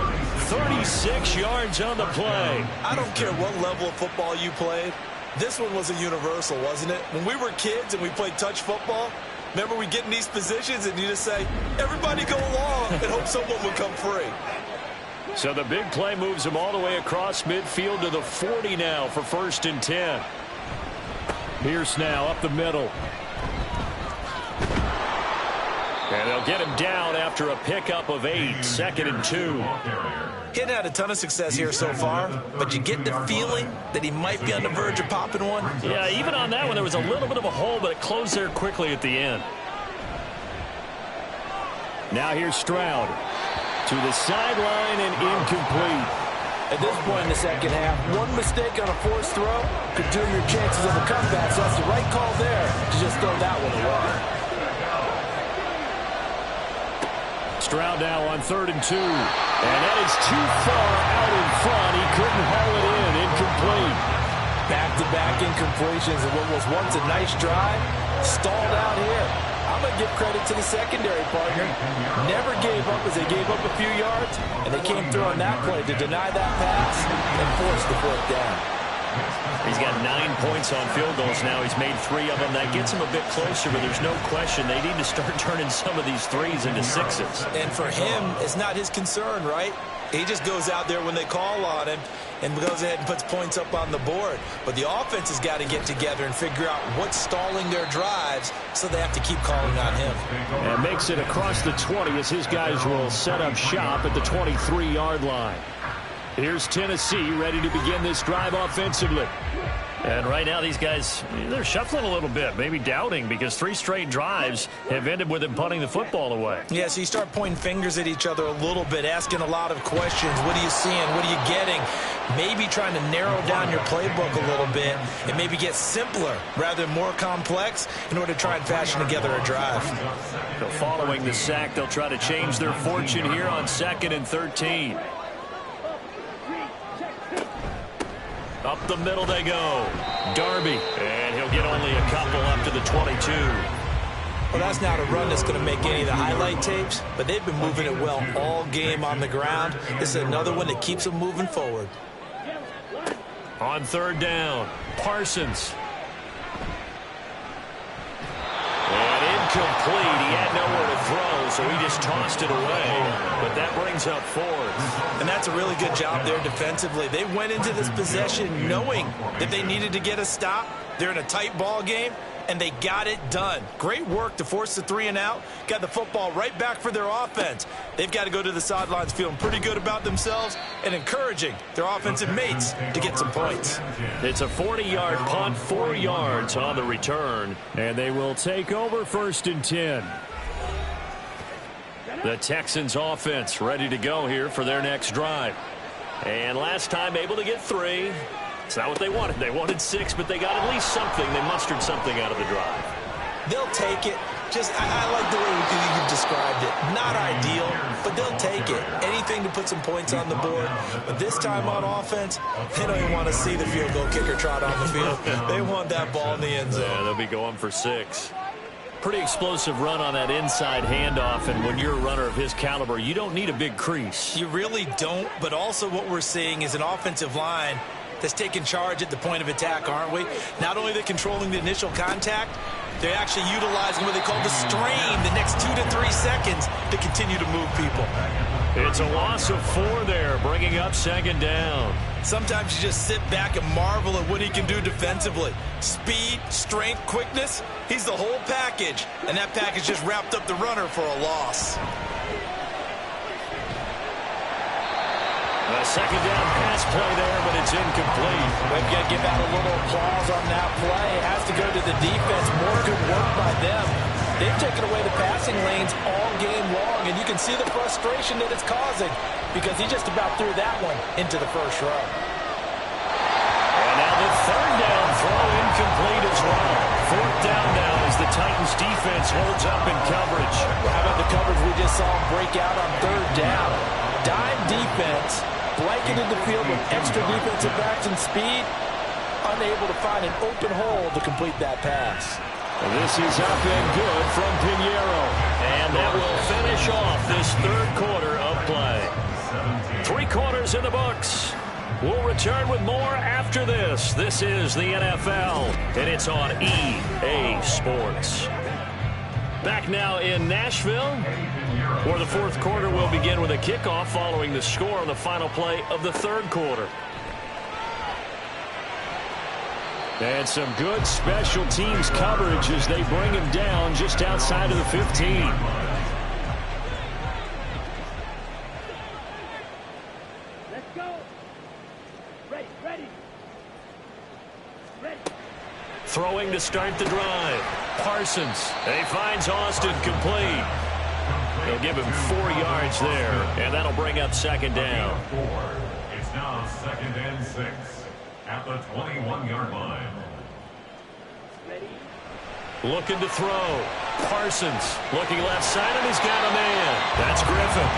36 yards on the play. I don't care what level of football you played. This one was a universal, wasn't it? When we were kids and we played touch football, remember we get in these positions and you just say, everybody go along and hope someone will come free. So the big play moves them all the way across midfield to the 40 now for 1st and 10. Pierce now up the middle. And they'll get him down after a pickup of 8, 2nd and 2. He hadn't had a ton of success here so far, but you get the feeling that he might be on the verge of popping one. Yeah, even on that one, there was a little bit of a hole, but it closed there quickly at the end. Now here's Stroud. To the sideline and incomplete. At this point in the second half, one mistake on a forced throw could doom your chances of a comeback, so that's the right call there to just throw that one away. Stroud now on 3rd and 2. And that is too far out in front. He couldn't haul it in. Incomplete. Back-to-back incompletions of what was once a nice drive. Stalled out here. I'm I'm going to give credit to the secondary partner. Never gave up as they gave up a few yards, and they came through on that play to deny that pass and force the fourth down. He's got 9 points on field goals now. He's made 3 of them. That gets him a bit closer, but there's no question they need to start turning some of these 3s into 6s. And for him, it's not his concern, right? He just goes out there when they call on him and goes ahead and puts points up on the board. But the offense has got to get together and figure out what's stalling their drives, so they have to keep calling on him. And makes it across the 20 as his guys will set up shop at the 23-yard line. Here's Tennessee ready to begin this drive offensively. And right now these guys, they're shuffling a little bit, maybe doubting, because 3 straight drives have ended with them punting the football away. Yeah, so you start pointing fingers at each other a little bit, asking a lot of questions. What are you seeing? What are you getting? Maybe trying to narrow down your playbook a little bit and maybe get simpler rather than more complex in order to try and fashion together a drive. So following the sack, they'll try to change their fortune here on 2nd and 13. Up the middle they go. Darby, and he'll get only a couple up to the 22. Well, that's not a run that's going to make any of the highlight tapes, but they've been moving it well all game on the ground. This is another one that keeps them moving forward. On 3rd down, Parsons. And incomplete. He had nowhere to throw, so he just tossed it away. But that brings up 4th. And that's a really good job there defensively. They went into this possession knowing that they needed to get a stop. They're in a tight ball game, and they got it done. Great work to force the 3 and out. Got the football right back for their offense. They've got to go to the sidelines feeling pretty good about themselves and encouraging their offensive mates to get some points. It's a 40-yard punt, 4 yards on the return, and they will take over 1st and 10. The Texans offense ready to go here for their next drive. And last time able to get 3. It's not what they wanted. They wanted 6, but they got at least something. They mustered something out of the drive. They'll take it. I like the way you've described it. Not ideal, but they'll take it. Anything to put some points on the board. But this time on offense, they don't even want to see the field goal kicker trot on the field. They want that ball in the end zone. Yeah, they'll be going for 6. Pretty explosive run on that inside handoff, and when you're a runner of his caliber, you don't need a big crease. You really don't, but also what we're seeing is an offensive line that's taking charge at the point of attack, aren't we? Not only are they controlling the initial contact, they're actually utilizing what they call the strain the next 2 to 3 seconds to continue to move people. It's a loss of 4 there, bringing up 2nd down. Sometimes you just sit back and marvel at what he can do defensively. Speed, strength, quickness, he's the whole package. And that package just wrapped up the runner for a loss. A 2nd down pass play there, but it's incomplete. We've got to give out a little applause on that play. It has to go to the defense. More good work by them. They've taken away the passing lanes all game long, and you can see the frustration that it's causing because he just about threw that one into the first row. And now the 3rd down throw incomplete as well. 4th down now as the Titans defense holds up in coverage. How about the coverage we just saw him break out on 3rd down? Dime defense, blanketed the field with extra defensive backs and speed, unable to find an open hole to complete that pass. And this is up and good from Pinheiro. And that will finish off this 3rd quarter of play. 3 quarters in the books. We'll return with more after this. This is the NFL, and it's on EA Sports. Back now in Nashville, where the 4th quarter will begin with a kickoff following the score on the final play of the 3rd quarter. And some good special teams coverage as they bring him down just outside of the 15. Let's go. Ready. Throwing to start the drive. Parsons. He finds Austin complete. They'll give him 4 yards there, and that'll bring up 2nd down. It's now 2nd and 6 at the 21-yard line. Looking to throw. Parsons looking left side, and he's got a man. That's Griffin.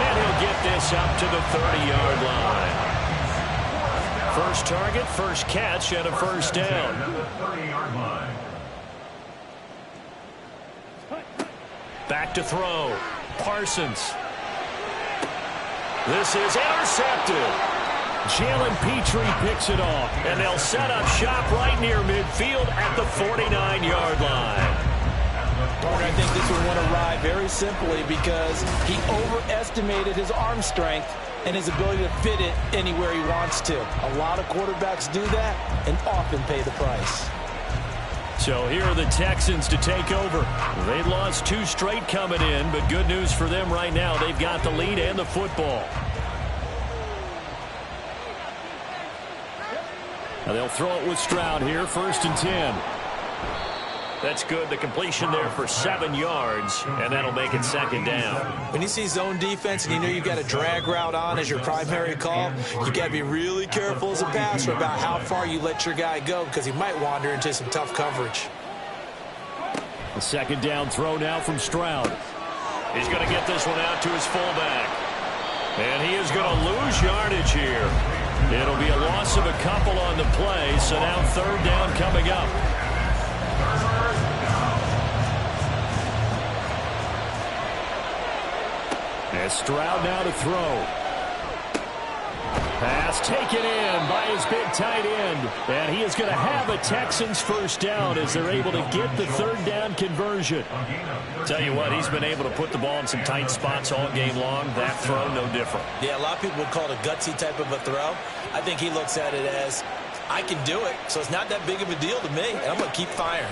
And he'll get this up to the 30-yard line. First target, first catch, and a 1st down. The 30-yard line. Back to throw. Parsons. This is intercepted. Jalen Petrie picks it off, and they'll set up shop right near midfield at the 49-yard line. I think this one went awry very simply because he overestimated his arm strength and his ability to fit it anywhere he wants to. A lot of quarterbacks do that and often pay the price. So here are the Texans to take over. They've lost 2 straight coming in, but good news for them right now. They've got the lead and the football. Now they'll throw it with Stroud here, 1st and 10. That's good. The completion there for 7 yards, and that'll make it 2nd down. When you see zone defense and you know you've got a drag route on as your primary call, you've got to be really careful as a passer about how far you let your guy go because he might wander into some tough coverage. A 2nd down throw now from Stroud. He's going to get this one out to his fullback. And he is going to lose yardage here. It'll be a loss of a couple on the play, so now 3rd down coming up. And Stroud now to throw. Pass taken in by his big tight end. And he is going to have a Texans 1st down as they're able to get the 3rd down conversion. Tell you what, he's been able to put the ball in some tight spots all game long. That throw, no different. Yeah, a lot of people would call it a gutsy type of a throw. I think he looks at it as, I can do it, so it's not that big of a deal to me, and I'm going to keep firing.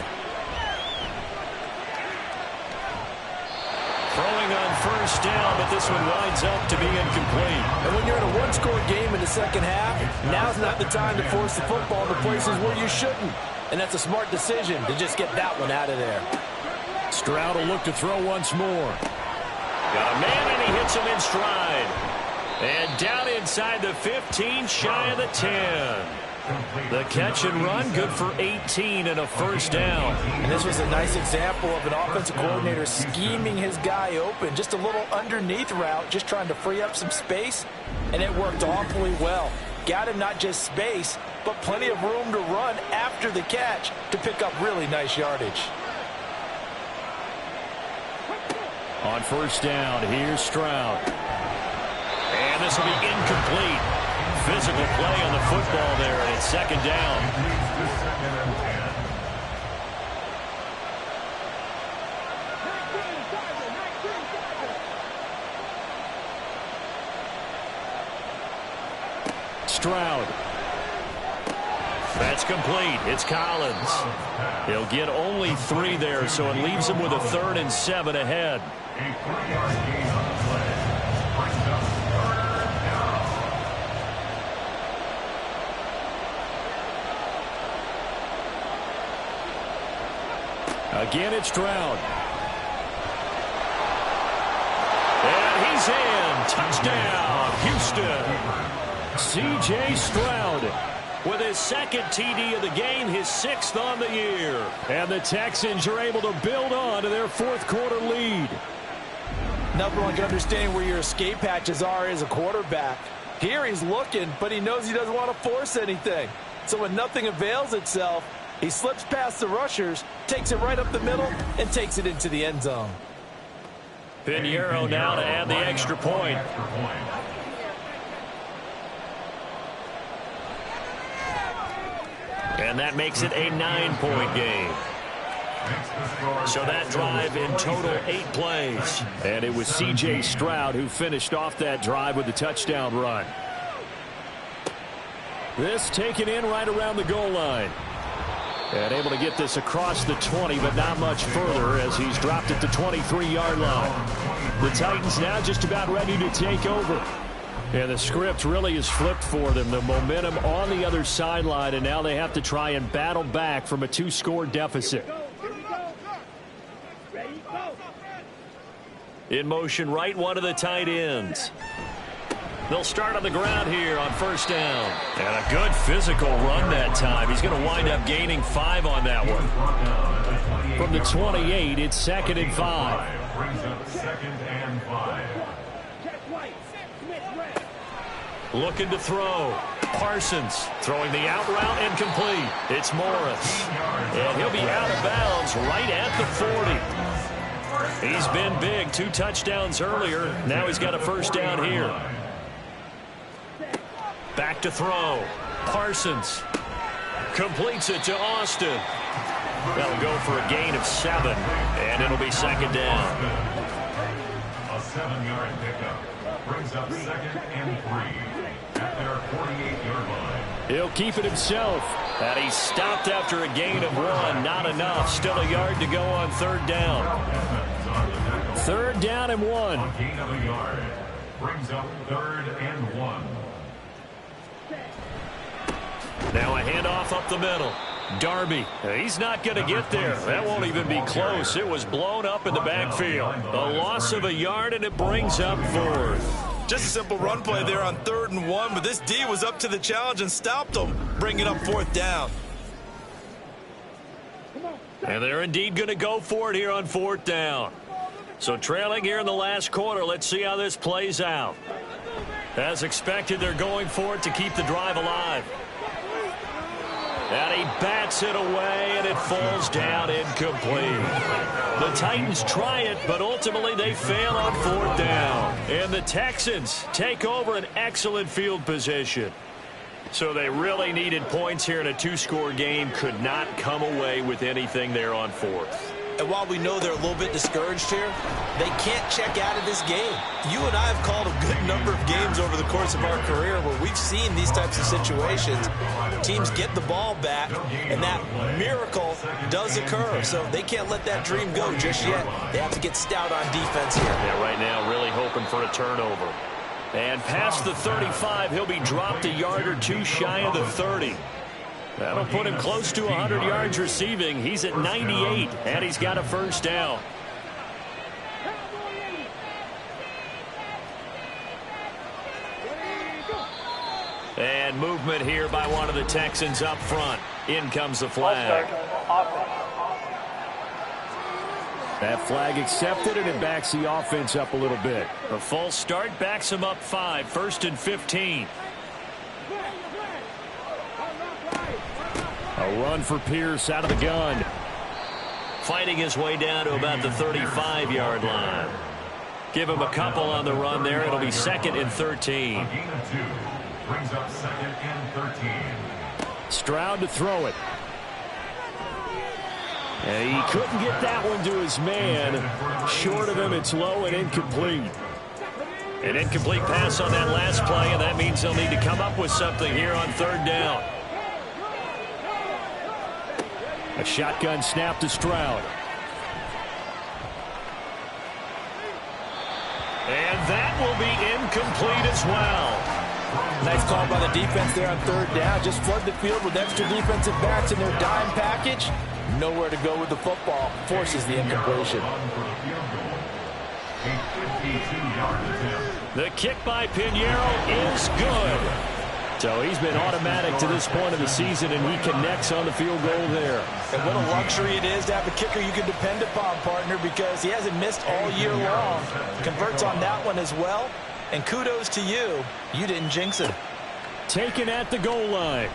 Throwing on 1st down, but this one winds up to be incomplete. And when you're in a 1-score game in the 2nd half, now's not the time to force the football to places where you shouldn't. And that's a smart decision to just get that one out of there. Stroud will look to throw once more. Got a man, and he hits him in stride. And down inside the 15, shy of the 10. The catch and run, good for 18 and a 1st down. And this was a nice example of an offensive coordinator scheming his guy open. Just a little underneath route, just trying to free up some space. And it worked awfully well. Got him not just space, but plenty of room to run after the catch to pick up really nice yardage. On 1st down, here's Stroud. And this will be incomplete. Physical play on the football there, and it's 2nd down. Stroud. That's complete. It's Collins. He'll get only 3 there, so it leaves him with a 3rd and 7 ahead. A 3-yard gain on the play. Brings up 3rd down. Again, it's Stroud. And he's in. Touchdown, Houston. C.J. Stroud with his 2nd TD of the game, his 6th on the year. And the Texans are able to build on to their 4th quarter lead. Nothing like understanding where your escape hatches are as a quarterback. Here he's looking, but he knows he doesn't want to force anything. So when nothing avails itself, he slips past the rushers, takes it right up the middle, and takes it into the end zone. Pinheiro now to add the extra point. And that makes it a 9-point game. So that drive in total 8 plays. And it was C.J. Stroud who finished off that drive with the touchdown run. This taken in right around the goal line. And able to get this across the 20, but not much further as he's dropped it to 23-yard line. The Titans now just about ready to take over. And the script really is flipped for them. The momentum on the other sideline, and now they have to try and battle back from a 2-score deficit. In motion, right one of the tight ends. They'll start on the ground here on 1st down. And a good physical run that time. He's going to wind up gaining 5 on that one. From the 28, it's 2nd and 5. Brings up 2nd and 5. Looking to throw. Parsons throwing the out route and complete. It's Morris. And he'll be out of bounds right at the 40. He's been big. 2 touchdowns earlier. Now he's got a first down here. Back to throw. Parsons completes it to Austin. That'll go for a gain of 7, and it'll be second down. A 7-yard pickup brings up 2nd and 3 at their 48-yard line. He'll keep it himself. And he's stopped after a gain of 1. Not enough. Still a yard to go on 3rd down. 3rd down and 1. A gain of a yard brings up 3rd and 1. Now a handoff up the middle. Darby, he's not going to get there. That won't even be close. It was blown up in the backfield. A loss of a yard, and it brings up 4th. Just a simple run play there on 3rd and 1, but this D was up to the challenge and stopped them, bringing up 4th down. And they're indeed going to go for it here on 4th down. So trailing here in the last quarter, let's see how this plays out. As expected, they're going for it to keep the drive alive. And he bats it away, and it falls down incomplete. The Titans try it, but ultimately they fail on 4th down. And the Texans take over an excellent field position. So they really needed points here in a 2-score game. Could not come away with anything there on 4th. And while we know they're a little bit discouraged here, they can't check out of this game. You and I have called a good number of games over the course of our career where we've seen these types of situations. Teams get the ball back, and that miracle does occur. So they can't let that dream go just yet. They have to get stout on defense here. Yeah, right now really hoping for a turnover. And past the 35, he'll be dropped a yard or 2 shy of the 30. That'll put him close to 100 yards receiving. He's at 98, and he's got a first down. And movement here by one of the Texans up front. In comes the flag. That flag accepted, and it backs the offense up a little bit. A false start backs him up 5, 1st and 15. A run for Pierce out of the gun. Fighting his way down to about the 35-yard line. Give him a couple on the run there. It'll be 2nd and 13. A gain of 2 brings up 2nd and 13. Stroud to throw it. And he couldn't get that one to his man. Short of him, it's low and incomplete. An incomplete pass on that last play, and that means they'll need to come up with something here on 3rd down. A shotgun snap to Stroud. And that will be incomplete as well. Nice call by the defense there on 3rd down. Just flood the field with extra defensive backs in their dime package. Nowhere to go with the football. Forces the incompletion. The kick by Pinheiro is good. So he's been automatic to this point of the season, and he connects on the field goal there. And what a luxury it is to have a kicker you can depend upon, partner, because he hasn't missed all year long. Converts on that one as well. And kudos to you. You didn't jinx it. Taken at the goal line.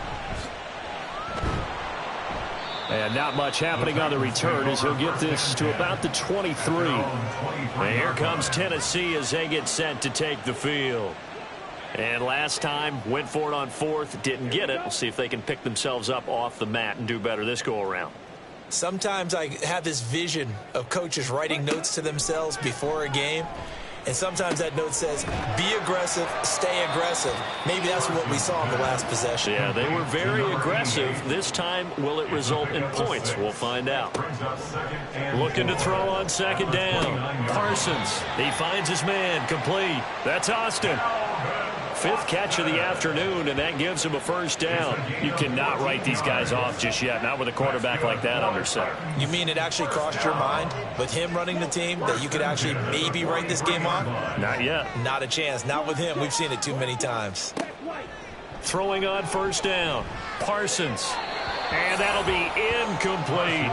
And not much happening on the return as he'll get this to about the 23. And here comes Tennessee as they get set to take the field. And last time, went for it on 4th, didn't get it. We'll see if they can pick themselves up off the mat and do better this go-around. Sometimes I have this vision of coaches writing notes to themselves before a game. And sometimes that note says, be aggressive, stay aggressive. Maybe that's what we saw in the last possession. Yeah, they were very aggressive. This time, will it result in points? We'll find out. Looking to throw on 2nd down. Parsons, he finds his man, complete. That's Austin. 5th catch of the afternoon, and that gives him a first down. You cannot write these guys off just yet, not with a quarterback like that under center. You mean it actually crossed your mind with him running the team that you could actually maybe write this game off? Not yet. Not a chance. Not with him. We've seen it too many times. Throwing on 1st down. Parsons. And that'll be incomplete.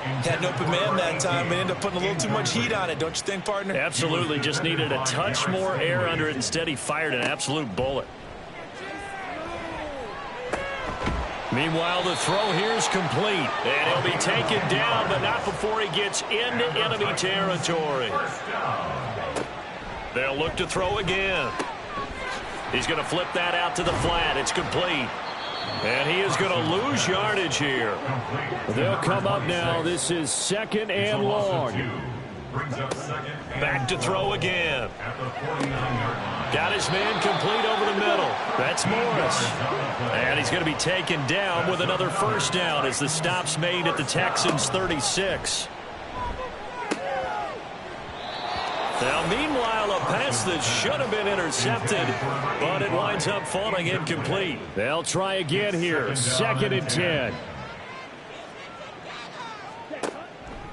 Had an open man that time, but ended up putting a little too much heat on it, don't you think, partner? Absolutely. Just needed a touch more air under it. Instead, he fired an absolute bullet. Meanwhile, the throw here is complete. And he'll be taken down, but not before he gets into enemy territory. They'll look to throw again. He's going to flip that out to the flat. It's complete. And he is going to lose yardage here. They'll come up now. This is 2nd and long. Back to throw again. Got his man complete over the middle. That's Morris. And he's going to be taken down with another first down as the stop's made at the Texans' 36. Now, meanwhile, a pass that should have been intercepted, but it winds up falling incomplete. They'll try again here. 2nd and 10.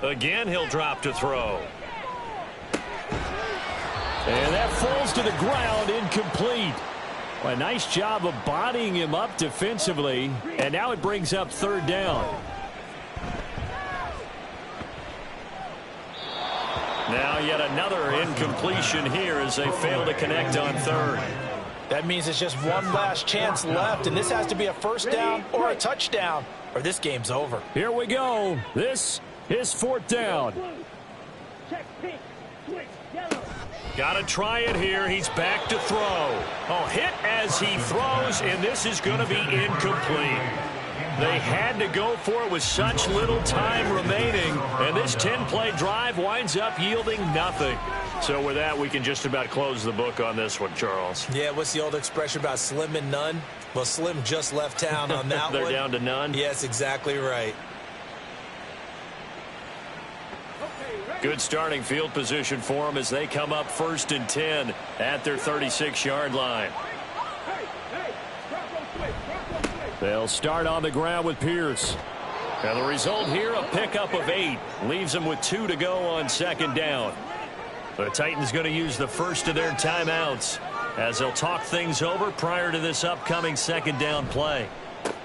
Again, he'll drop to throw. And that falls to the ground, incomplete. Well, a nice job of bodying him up defensively, and now it brings up 3rd down. Now yet another incompletion here as they fail to connect on 3rd. That means it's just one last chance left, and this has to be a first down or a touchdown, or this game's over. Here we go. This is 4th down. Check pink, switch yellow. Got to try it here. He's back to throw. Oh, hit as he throws, and this is going to be incomplete. They had to go for it with such little time remaining, and this 10-play drive winds up yielding nothing. So with that, we can just about close the book on this one, Charles. Yeah, what's the old expression about slim and none? Well, Slim just left town on that They're one. down to none? Yes, exactly right. Good starting field position for them as they come up 1st and 10 at their 36-yard line. They'll start on the ground with Pierce. And the result here, a pickup of 8. Leaves them with 2 to go on 2nd down. The Titans going to use the first of their timeouts as they'll talk things over prior to this upcoming 2nd down play.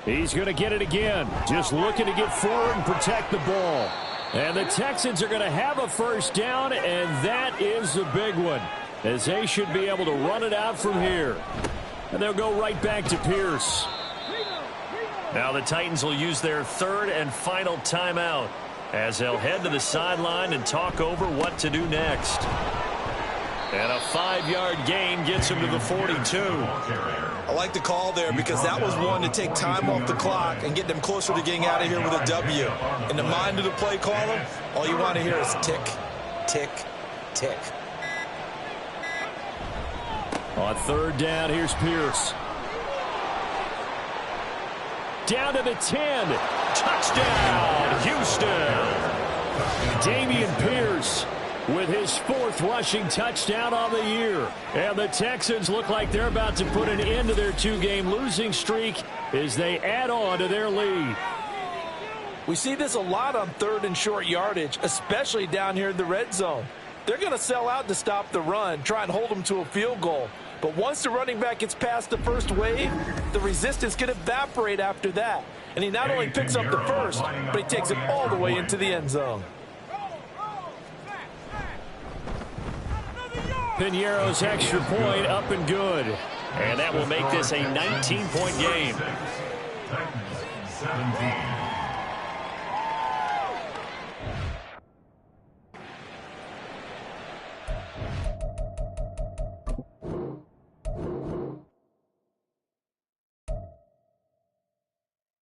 He's going to get it again. Just looking to get forward and protect the ball. And the Texans are going to have a first down, and that is the big one, as they should be able to run it out from here. And they'll go right back to Pierce. Now the Titans will use their 3rd and final timeout as they'll head to the sideline and talk over what to do next. And a 5-yard gain gets him to the 42. I like the call there because that was one to take time off the clock and get them closer to getting out of here with a W. In the mind of the play caller, all you want to hear is tick, tick, tick. On 3rd down, here's Pierce. Down to the 10. Touchdown, Houston. Dameon Pierce with his 4th rushing touchdown on the year. And the Texans look like they're about to put an end to their 2-game losing streak as they add on to their lead. We see this a lot on 3rd and short yardage, especially down here in the red zone. They're going to sell out to stop the run, try and hold them to a field goal. But once the running back gets past the first wave, the resistance can evaporate after that. And he not only picks up the first, but he takes it all the way into the end zone. Piñeiro's extra point up and good. And that will make this a 19-point game. Titans 17.